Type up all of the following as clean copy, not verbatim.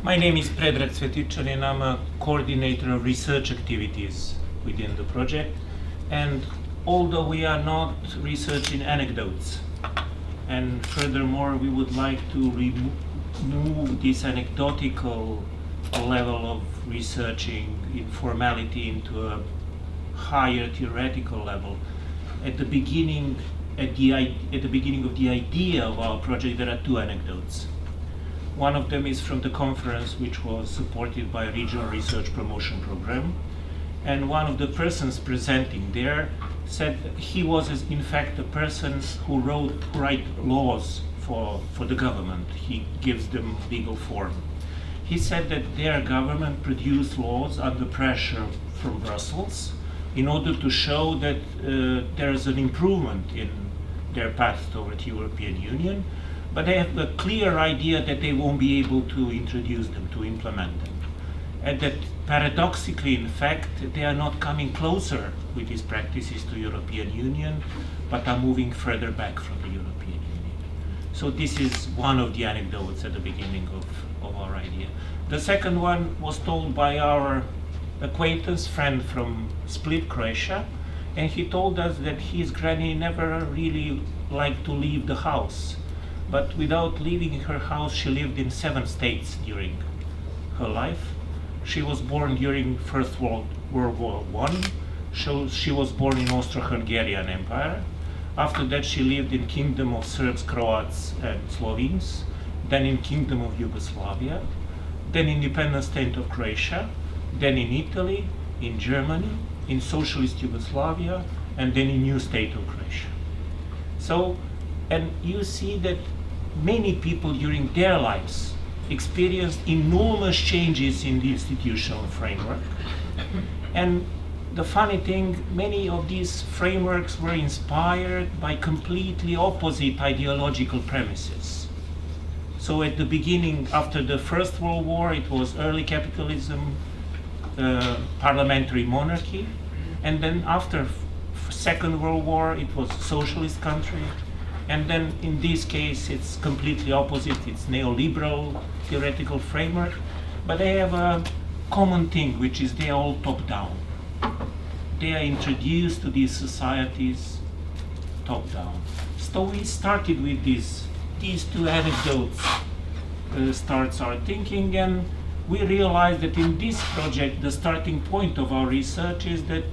My name is PREDRAG CVETIČANIN. I'm a coordinator of research activities within the project. And although we are not researching anecdotes, and furthermore we would like to remove this anecdotal level of researching informality into a higher theoretical level. At the beginning of the idea of our project, there are two anecdotes. One of them is from the conference which was supported by a regional research promotion program. And one of the persons presenting there said he was in fact a person who write laws for the government. He gives them legal form. He said that their government produced laws under pressure from Brussels in order to show that there is an improvement in their path toward the European Union, but they have a clear idea that they won't be able to introduce them, to implement them. And that paradoxically, in fact, they are not coming closer with these practices to European Union, but are moving further back from the European Union. So this is one of the anecdotes at the beginning of our idea. The second one was told by our acquaintance, friend from Split, Croatia, and he told us that his granny never really liked to leave the house. But without leaving her house, she lived in 7 states during her life. She was born during First World War I. She was born in Austro-Hungarian Empire. After that, she lived in Kingdom of Serbs, Croats, and Slovenes. Then in Kingdom of Yugoslavia. Then Independent State of Croatia. Then in Italy, in Germany, in Socialist Yugoslavia, and then in New State of Croatia. So, and you see that many people during their lives experienced enormous changes in the institutional framework. And the funny thing, many of these frameworks were inspired by completely opposite ideological premises. So at the beginning, after the First World War, it was early capitalism, parliamentary monarchy, and then after Second World War, it was socialist country. And then in this case, it's completely opposite. It's neoliberal theoretical framework, but they have a common thing, which is they are all top-down. They are introduced to these societies top-down. So we started with these two anecdotes starts our thinking, and we realized that in this project, the starting point of our research is that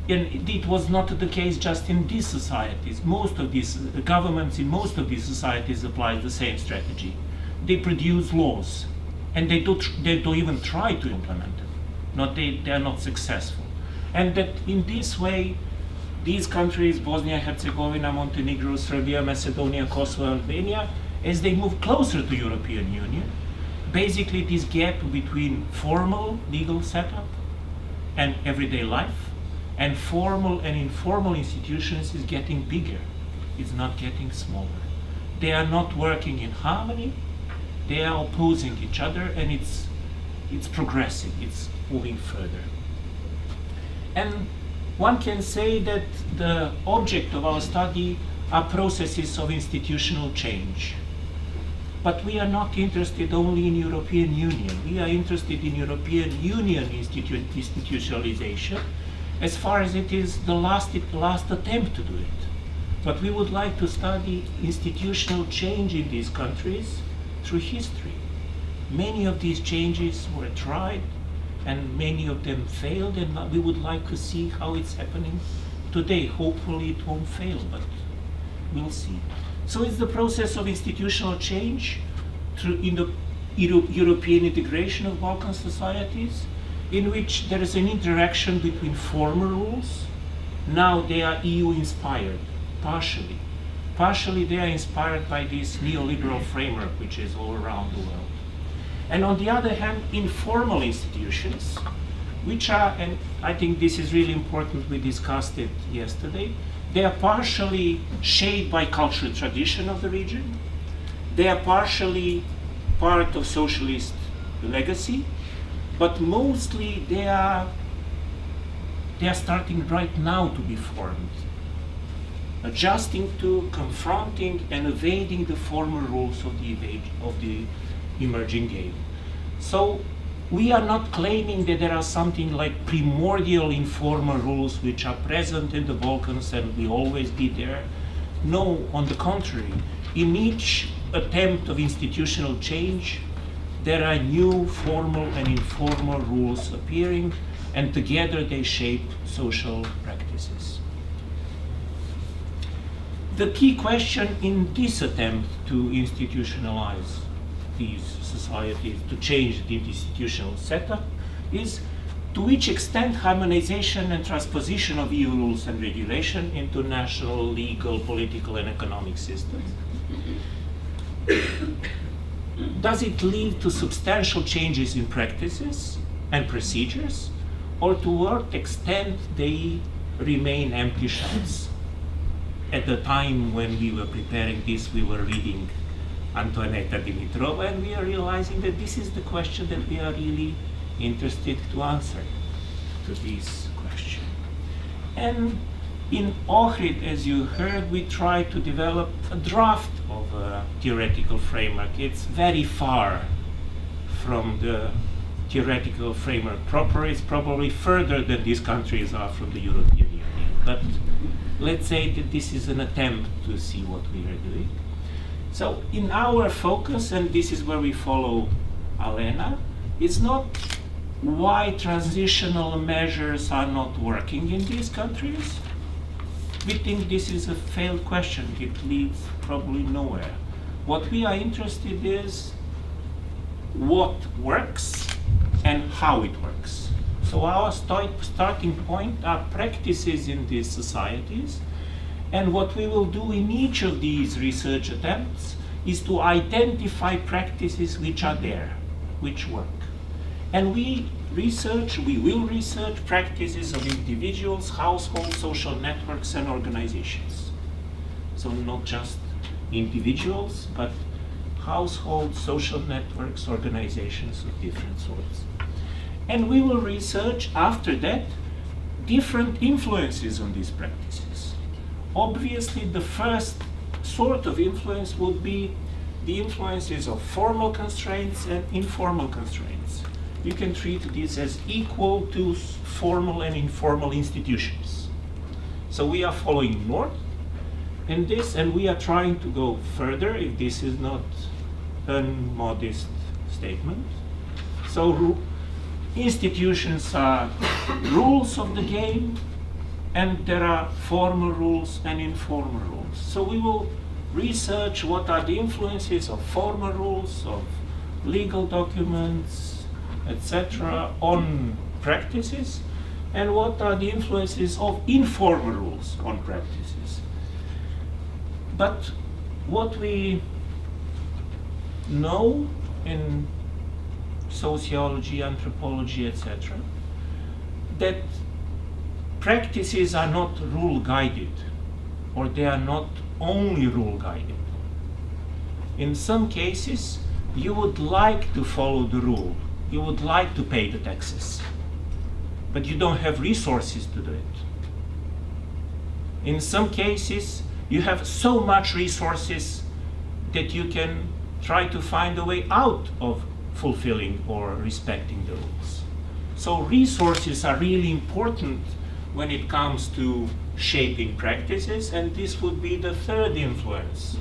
and it was not the case just in these societies. Most of these governments in most of these societies apply the same strategy. They produce laws, and they don't even try to implement them. They are not successful. And that in this way, these countries, Bosnia, Herzegovina, Montenegro, Serbia, Macedonia, Kosovo, Albania, as they move closer to European Union, basically this gap between formal legal setup and everyday life and formal and informal institutions is getting bigger. It's not getting smaller. They are not working in harmony. They are opposing each other, and it's progressing. It's moving further. And one can say that the object of our study are processes of institutional change. But we are not interested only in European Union. We are interested in European Union institutionalization, as far as it is the last attempt to do it. But we would like to study institutional change in these countries through history. Many of these changes were tried, and many of them failed, and we would like to see how it's happening today. Hopefully it won't fail, but we'll see. So it's the process of institutional change in the European integration of Balkan societies, in which there is an interaction between former rules. Now they are EU-inspired, partially. Partially they are inspired by this neoliberal framework which is all around the world. And on the other hand, informal institutions, which are, and I think this is really important, we discussed it yesterday, they are partially shaped by cultural tradition of the region. They are partially part of socialist legacy, but mostly they are starting right now to be formed, adjusting to, confronting, and evading the former rules of the emerging game. So we are not claiming that there are something like primordial informal rules which are present in the Balkans and will always be there. No, on the contrary, in each attempt of institutional change, there are new formal and informal rules appearing, and together they shape social practices. The key question in this attempt to institutionalize these societies, to change the institutional setup, is to which extent harmonization and transposition of EU rules and regulation into national, legal, political, and economic systems. Does it lead to substantial changes in practices and procedures, or to what extent they remain empty shells? At the time when we were preparing this, we were reading Antoaneta Dimitrova, and we are realizing that this is the question that we are really interested to answer to this question. And in Ohrid, as you heard, we tried to develop a draft of a theoretical framework. It's very far from the theoretical framework proper. It's probably further than these countries are from the European Union. But let's say that this is an attempt to see what we are doing. So in our focus, and this is where we follow Alena, it's not why transitional measures are not working in these countries. We think this is a failed question. It leads probably nowhere. What we are interested in is what works and how it works. So our starting point are practices in these societies, and what we will do in each of these research attempts is to identify practices which are there, which work. And we will research practices of individuals, households, social networks, and organizations. So not just individuals, but households, social networks, organizations of different sorts. And we will research, after that, different influences on these practices. Obviously, the first sort of influence would be the influences of formal constraints and informal constraints. You can treat these as equal to formal and informal institutions. So we are following north in this, and we are trying to go further, if this is not a modest statement. So institutions are rules of the game, and there are formal rules and informal rules. So we will research what are the influences of formal rules, of legal documents, etc., on practices, and what are the influences of informal rules on practices. But what we know in sociology, anthropology, etc., that practices are not rule-guided, or they are not only rule-guided. In some cases, you would like to follow the rule, you would like to pay the taxes, but you don't have resources to do it. In some cases, you have so much resources that you can try to find a way out of fulfilling or respecting the rules. So resources are really important when it comes to shaping practices, and this would be the third influence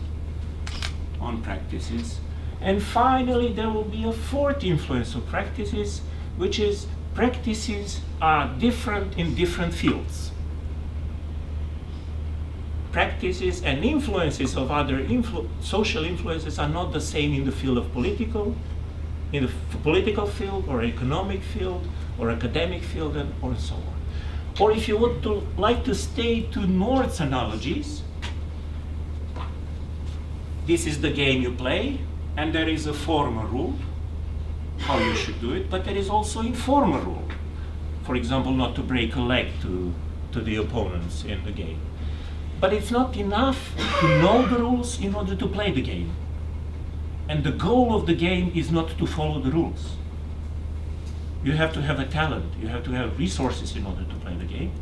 on practices. And finally, there will be a fourth influence of practices, which is practices are different in different fields. Practices and influences of other social influences are not the same in the field of political field, or economic field, or academic field, and or so on. Or if you would like to stay to North's analogies, this is the game you play, and there is a formal rule, how you should do it, but there is also informal rule. For example, not to break a leg to the opponents in the game. But it's not enough to know the rules in order to play the game. And the goal of the game is not to follow the rules. You have to have a talent, you have to have resources in order to play the game.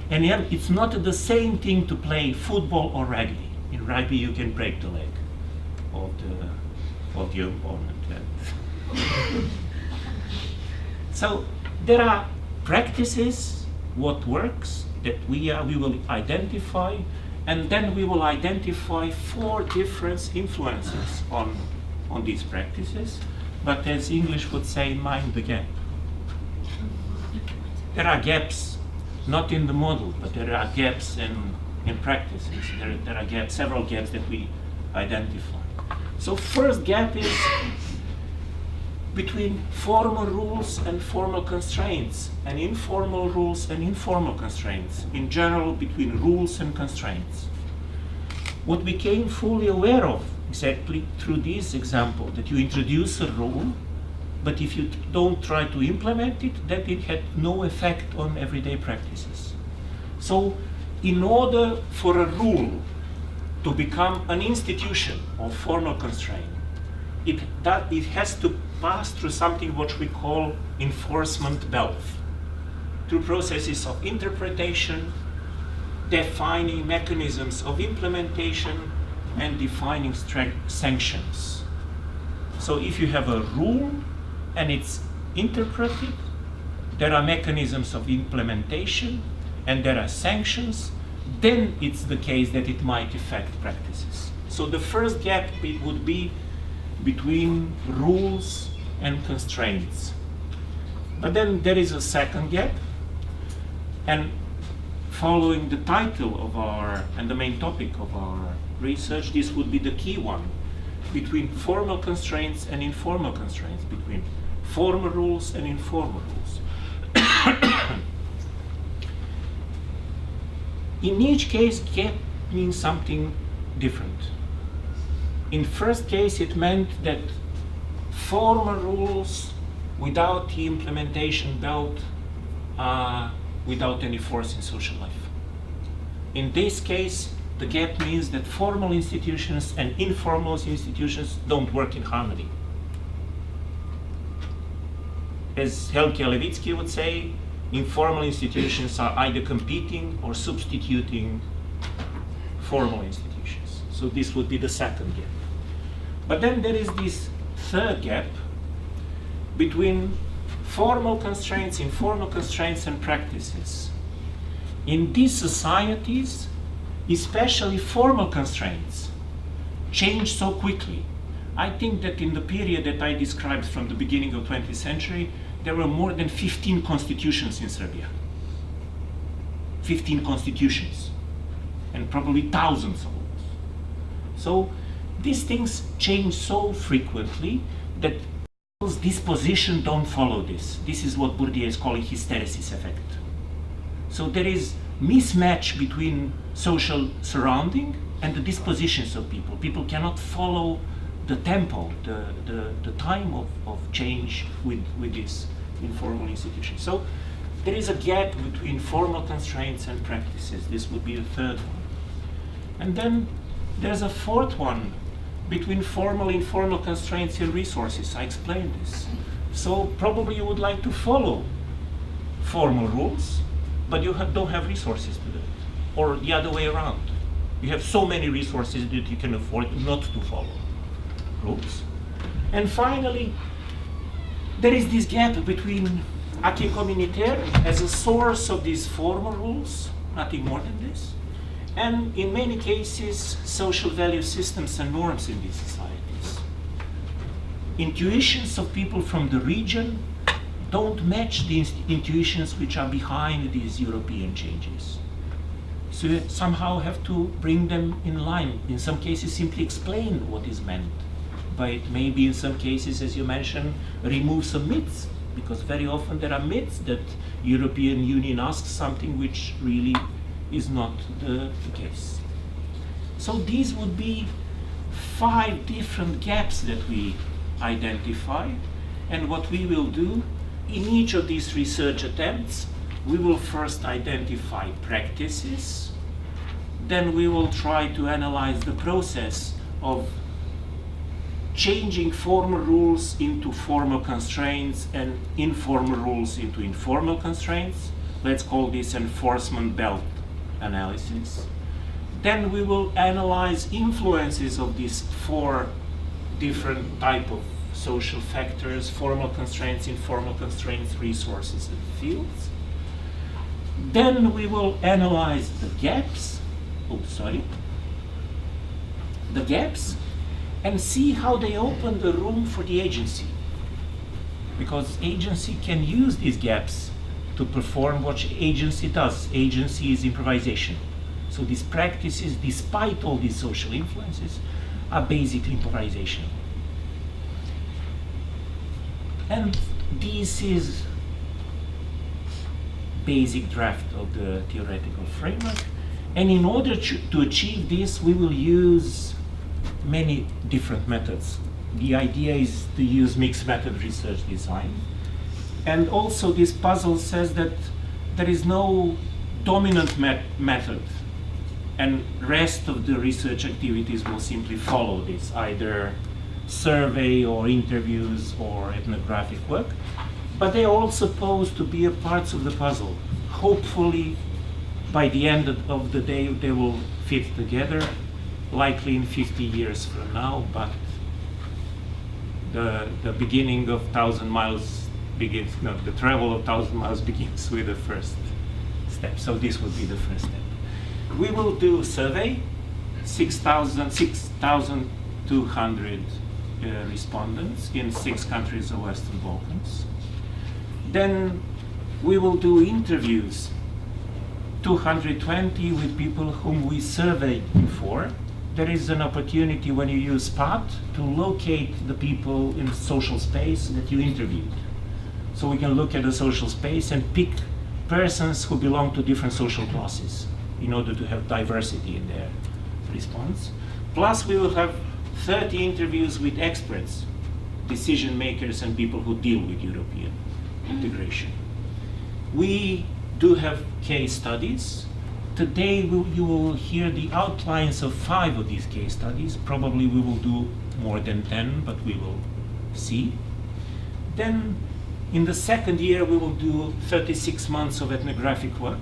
And yet, it's not the same thing to play football or rugby. In rugby, you can break the leg of the opponent. So there are practices, what works, that we will identify, and then we will identify 4 different influences on these practices. But as English would say, mind the gap. There are gaps, not in the model, but there are gaps in practices. There are several gaps that we identify. So first gap is between formal rules and formal constraints, and informal rules and informal constraints, in general between rules and constraints. What we became fully aware of exactly through this example, that you introduce a rule, but if you don't try to implement it, that it had no effect on everyday practices. So in order for a rule to become an institution of formal constraint, it has to pass through something what we call enforcement belt, through processes of interpretation, defining mechanisms of implementation, and defining sanctions. So if you have a rule and it's interpreted, there are mechanisms of implementation, and there are sanctions, then it's the case that it might affect practices. So the first gap would be between rules and constraints. But then there is a second gap, and following the title of and the main topic of our research, this would be the key one, between formal constraints and informal constraints, between formal rules and informal rules. In each case, gap means something different. In first case, it meant that formal rules without the implementation belt are without any force in social life. In this case, the gap means that formal institutions and informal institutions don't work in harmony. As Helke Levitsky would say, informal institutions are either competing or substituting formal institutions. So this would be the second gap. But then there is this third gap between formal constraints, informal constraints, and practices. In these societies, especially formal constraints, change so quickly. I think that in the period that I described from the beginning of 20th century, there were more than 15 constitutions in Serbia. 15 constitutions, and probably thousands of laws. So these things change so frequently that people's disposition don't follow this. This is what Bourdieu is calling hysteresis effect. So there is mismatch between social surrounding and the dispositions of people. People cannot follow the tempo, the time of change with this informal institution. So there is a gap between formal constraints and practices. This would be the third one. And then there's a fourth one between formal, informal constraints and resources. I explained this. So probably you would like to follow formal rules, but you don't have resources to do it. Or the other way around. You have so many resources that you can afford not to follow rules. And finally, there is this gap between acquis communautaire as a source of these formal rules, nothing more than this, and in many cases, social value systems and norms in these societies. Intuitions of people from the region don't match the intuitions which are behind these European changes. So you somehow have to bring them in line. In some cases, simply explain what is meant. But maybe in some cases, as you mentioned, remove some myths, because very often there are myths that European Union asks something which really is not the case. So these would be 5 different gaps that we identify, and what we will do in each of these research attempts, we will first identify practices, then we will try to analyze the process of changing formal rules into formal constraints and informal rules into informal constraints. Let's call this enforcement belt analysis. Then we will analyze influences of these 4 different types of social factors, formal constraints, informal constraints, resources, and fields. Then we will analyze the gaps, the gaps, and see how they open the room for the agency. Because agency can use these gaps to perform what agency does. Agency is improvisation. So these practices, despite all these social influences, are basically improvisation. And this is basic draft of the theoretical framework. And in order to achieve this, we will use many different methods. The idea is to use mixed method research design. And also this puzzle says that there is no dominant method, and rest of the research activities will simply follow this, either survey or interviews or ethnographic work. But they are all supposed to be a parts of the puzzle. Hopefully, by the end of the day, they will fit together, likely in 50 years from now, but the beginning of 1,000 miles begins, no, the travel of 1,000 miles begins with the first step. So this would be the first step. We will do a survey, 6,200 respondents in 6 countries of Western Balkans. Then we will do interviews, 220 with people whom we surveyed before. There is an opportunity when you use SPOT to locate the people in the social space that you interviewed. So we can look at the social space and pick persons who belong to different social classes in order to have diversity in their response. Plus we will have 30 interviews with experts, decision makers and people who deal with European integration. We do have case studies. Today you will hear the outlines of 5 of these case studies. Probably we will do more than 10, but we will see. Then in the second year we will do 36 months of ethnographic work,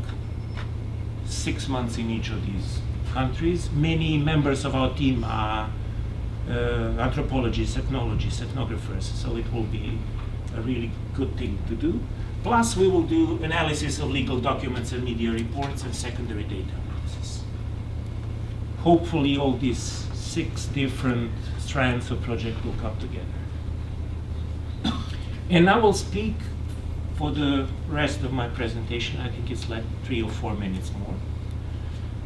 6 months in each of these countries. Many members of our team are anthropologists, ethnologists, ethnographers, so it will be a really good thing to do. Plus we will do analysis of legal documents and media reports and secondary data analysis. Hopefully all these 6 different strands of project will come together. And I will speak for the rest of my presentation, I think it's like 3 or 4 minutes more,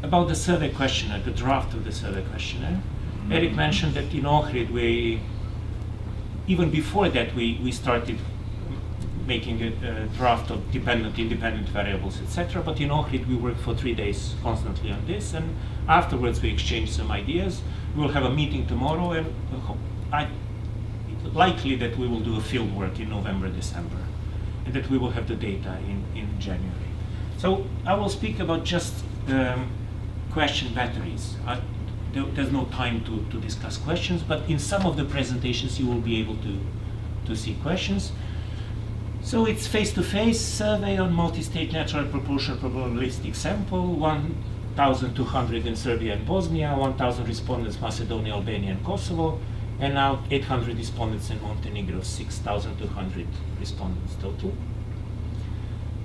about the survey questionnaire, the draft of the survey questionnaire. Eric mentioned that in Ohrid, even before that, we started making a draft of dependent, independent variables, etc. But in Ohrid, we worked for 3 days constantly on this, and afterwards we exchanged some ideas. We'll have a meeting tomorrow, and likely that we will do a field work in November, December, and that we will have the data in January. So I will speak about just question batteries. There's no time to discuss questions, but in some of the presentations you will be able to see questions. So it's face-to-face survey on multi-state natural proportional probabilistic sample, 1,200 in Serbia and Bosnia, 1,000 respondents Macedonia, Albania and Kosovo, and now 800 respondents in Montenegro, 6,200 respondents total.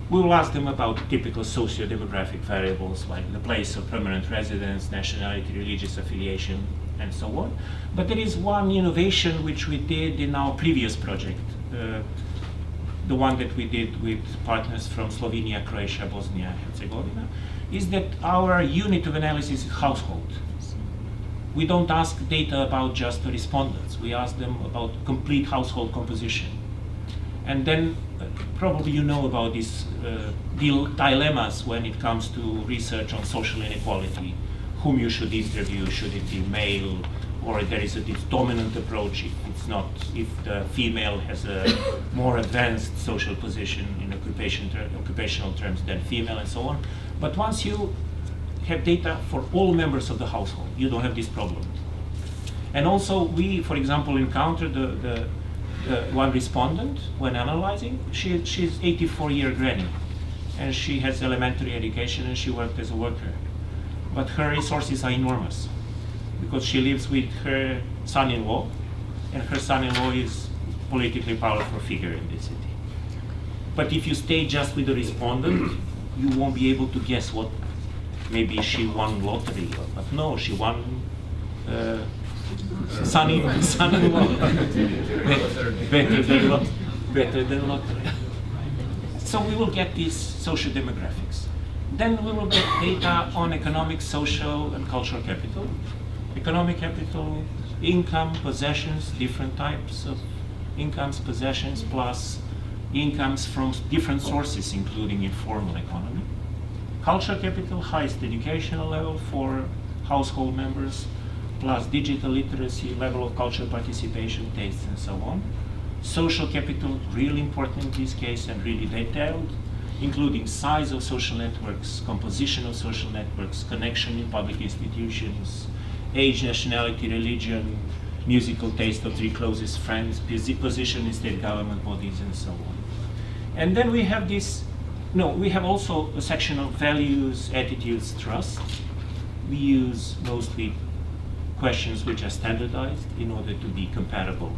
We will ask them about typical socio-demographic variables like the place of permanent residence, nationality, religious affiliation, and so on. But there is one innovation which we did in our previous project, the one that we did with partners from Slovenia, Croatia, Bosnia, and Herzegovina, is that our unit of analysis is household. We don't ask data about just the respondents. We ask them about complete household composition. And then probably you know about these dilemmas when it comes to research on social inequality, whom you should interview, should it be male, or there is this dominant approach if the female has a more advanced social position in occupational terms than female and so on. But once you have data for all members of the household, you don't have this problem. And also we, for example, encountered the one respondent when analyzing. She's 84-year granny, and she has elementary education and she worked as a worker. But her resources are enormous because she lives with her son-in-law, and her son-in-law is politically powerful figure in this city. But if you stay just with the respondent, you won't be able to guess what. Maybe she won lottery, but no, she won son-in-law. Better than lottery. So we will get these social demographics. Then we will get data on economic, social, and cultural capital. Economic capital, income, possessions, different types of incomes, possessions, plus incomes from different sources, including informal economy. Cultural capital, highest educational level for household members, plus digital literacy, level of cultural participation, tastes, and so on. Social capital, really important in this case and really detailed, including size of social networks, composition of social networks, connection in public institutions, age, nationality, religion, musical taste of three closest friends, position in state government bodies, and so on. And then we have this, we have also a section of values, attitudes, trust. We use mostly questions which are standardized in order to be comparable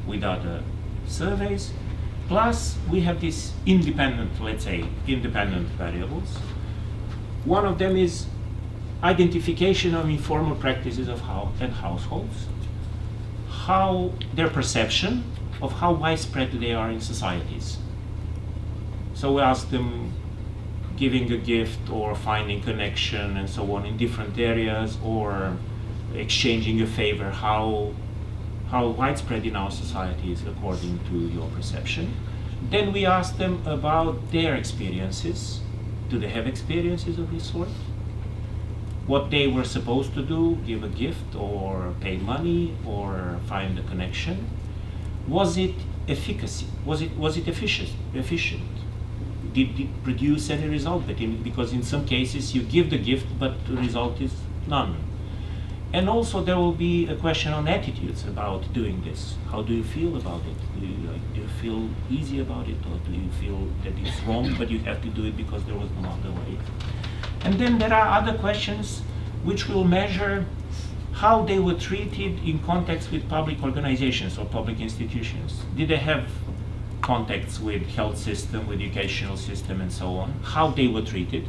with other surveys. Plus, we have these independent, let's say, independent variables. One of them is identification of informal practices of households, how their perception of how widespread they are in societies. So we ask them giving a gift or finding connection and so on in different areas, or exchanging a favor, how widespread in our society is according to your perception. Then we ask them about their experiences. Do they have experiences of this sort? What they were supposed to do, give a gift or pay money or find a connection. Was it efficacy? Was it efficient? Did it produce any result? Because in some cases you give the gift but the result is none. And also there will be a question on attitudes about doing this. How do you feel about it? Do you feel easy about it, or do you feel that it's wrong but you have to do it because there was no other way? And then there are other questions which will measure how they were treated in context with public organizations or public institutions. Did they have contacts with health system, with educational system, and so on? How they were treated.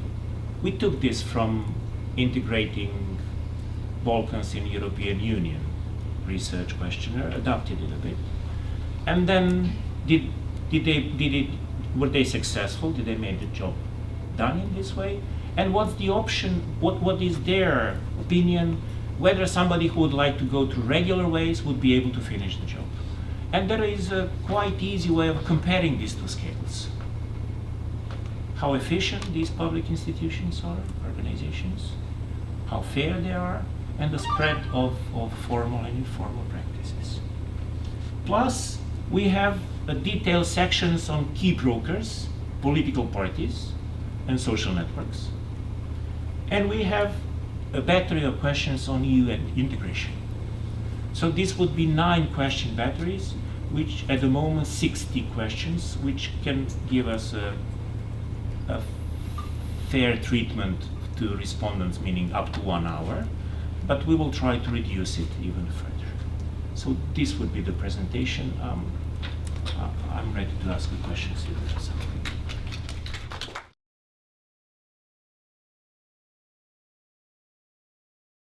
We took this from integrating Balkans in European Union research questionnaire, adapted it a bit. And then were they successful? Did they make the job done in this way? And what's the option, what is their opinion, whether somebody who would like to go through regular ways would be able to finish the job. And there is a quite easy way of comparing these two scales. How efficient these public institutions are, organizations, how fair they are, and the spread of formal and informal practices. Plus, we have detailed sections on key brokers, political parties, and social networks. And we have a battery of questions on EU integration. So this would be 9 question batteries, which at the moment 60 questions, which can give us a fair treatment to respondents, meaning up to 1 hour, but we will try to reduce it even further. So this would be the presentation. I'm ready to ask the questions if there are some.